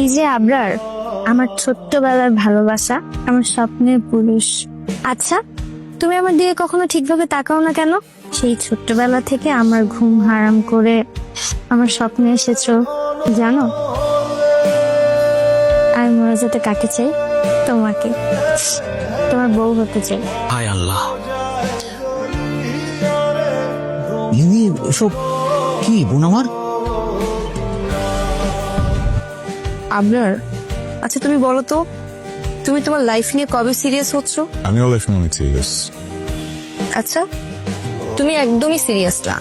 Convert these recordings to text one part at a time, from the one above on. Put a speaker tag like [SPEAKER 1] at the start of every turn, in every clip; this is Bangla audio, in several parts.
[SPEAKER 1] এই যে আবরার, আমার ছোট্টবেলার ভালোবাসা, আমার স্বপ্নের পুরুষ। আচ্ছা, তুমি আমার দিকে কখনো ঠিকভাবে তাকাও না কেন? সেই ছোট্টবেলা থেকে আমার ঘুম হারাম করে আমার স্বপ্নে এসেছো, জানো? আমি মরে যেতে কাকে চাই? তোমাকে। তোমার বউ হতে চাই।
[SPEAKER 2] হায় আল্লাহ, লিলি এসব কি বোন আমার?
[SPEAKER 3] আপনার আচ্ছা তুমি বলো তো, তুমি তোমার লাইফ নিয়ে কবে সিরিয়াস হচ্ছ?
[SPEAKER 4] আমিও লাইফ নিয়ে অনেক সিরিয়াস।
[SPEAKER 3] আচ্ছা, তুমি একদমই সিরিয়াস না।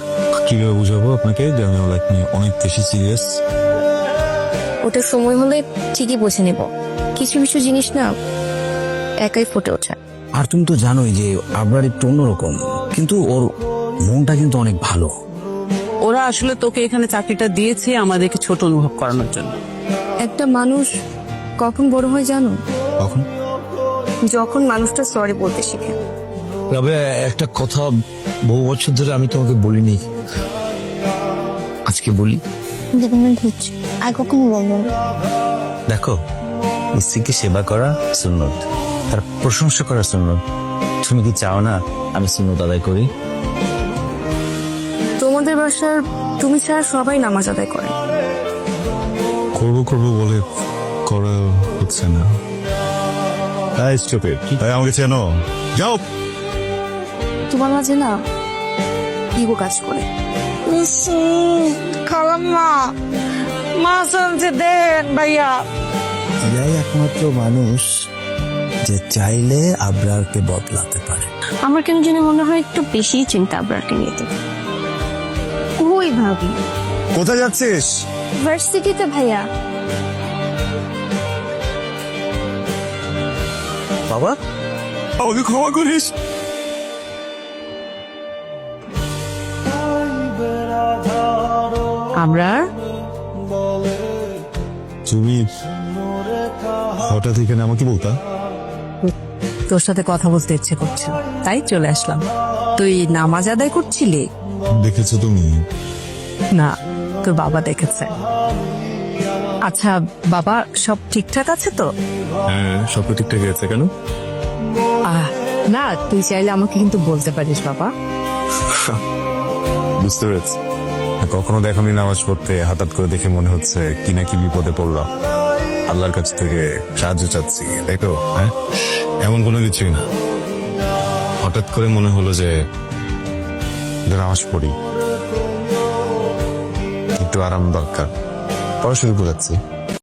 [SPEAKER 4] কিভাবে বুঝাবো আপনাকে যে আমি লাইফ নিয়ে অনেক বেশি সিরিয়াস?
[SPEAKER 3] ওটা সময় হলে ঠিকই বুঝে নেব। কিছু কিছু জিনিস না একাই ফুটে ওঠে।
[SPEAKER 2] আর তুমি তো জানোই যে আবরার একটু অন্যরকম, কিন্তু ওর মনটা কিন্তু অনেক ভালো।
[SPEAKER 5] ওরা আসলে তোকে এখানে চাকরিটা দিয়েছে আমাদেরকে ছোট অনুভব করানোর জন্য।
[SPEAKER 3] একটা মানুষ কখন বড় হয় জানো?
[SPEAKER 4] কখন?
[SPEAKER 3] যখন মানুষটা সরি বলতে শিখে।
[SPEAKER 6] তবে একটা কথা বহু বছর ধরে আমি তোমাকে বলিনি, আজকে বলি।
[SPEAKER 1] আর কখনো বলবো না।
[SPEAKER 7] দেখো, স্ত্রীকে সেবা করা সুন্নত, তার প্রশংসা করা সুন্নত। তুমি কি চাও না আমি সুন্নত আদায় করি?
[SPEAKER 3] তোমাদের বাসার তুমি ছাড়া সবাই নামাজ আদায় করে।
[SPEAKER 4] করবো করবো বলে করা হচ্ছে না। তাই স্টুপিড, তাই আমাকে চেনো? যাও।
[SPEAKER 3] তোমার মাঝে না ইগো কাজ করে।
[SPEAKER 5] খালাম্মা মাছ আনছে, দেন ভাইয়া।
[SPEAKER 2] এরাই একমাত্র মানুষ যে চাইলে আবরারকে বদলাতে পারে।
[SPEAKER 1] আমার কেন জানি মনে হয় একটু বেশি চিন্তা আবরারকে নিয়ে। ওই ভাবি,
[SPEAKER 4] কোথায় যাচ্ছিস?
[SPEAKER 1] ভার্সিটিতে ভাইয়া।
[SPEAKER 7] বাবা,
[SPEAKER 4] আমাকে ক্ষমা করিস।
[SPEAKER 5] আমরা
[SPEAKER 4] তুমি হঠাৎ এখানে আমাকে বলতা?
[SPEAKER 5] তোর সাথে কথা বলতে ইচ্ছে করছে, তাই চলে আসলাম। তুই নামাজ আদায় করছিলি?
[SPEAKER 4] দেখেছো তুমি?
[SPEAKER 5] না, তোর বাবা দেখেছে। আচ্ছা বাবা, সব ঠিকঠাক আছে তো?
[SPEAKER 4] হ্যাঁ, সব তো ঠিকঠাক আছে। কেন?
[SPEAKER 5] না, তুই চাইলে আমাকে কিন্তু বলতে পারিস বাবা।
[SPEAKER 4] বুঝতে পেরেছি। কখনো দেখনি নামাজ পড়তে, হঠাৎ করে দেখে মনে হচ্ছে কি না কি বিপদে পড়লাম, আল্লাহর কাছ থেকে সাহায্য চাচ্ছি, তাই তো? হ্যাঁ, এমন কোনো কিছুই না। হঠাৎ করে মনে হলো যে নামাজ পড়ি, একটু আরাম দরকার, পড়া শুরু করেছি।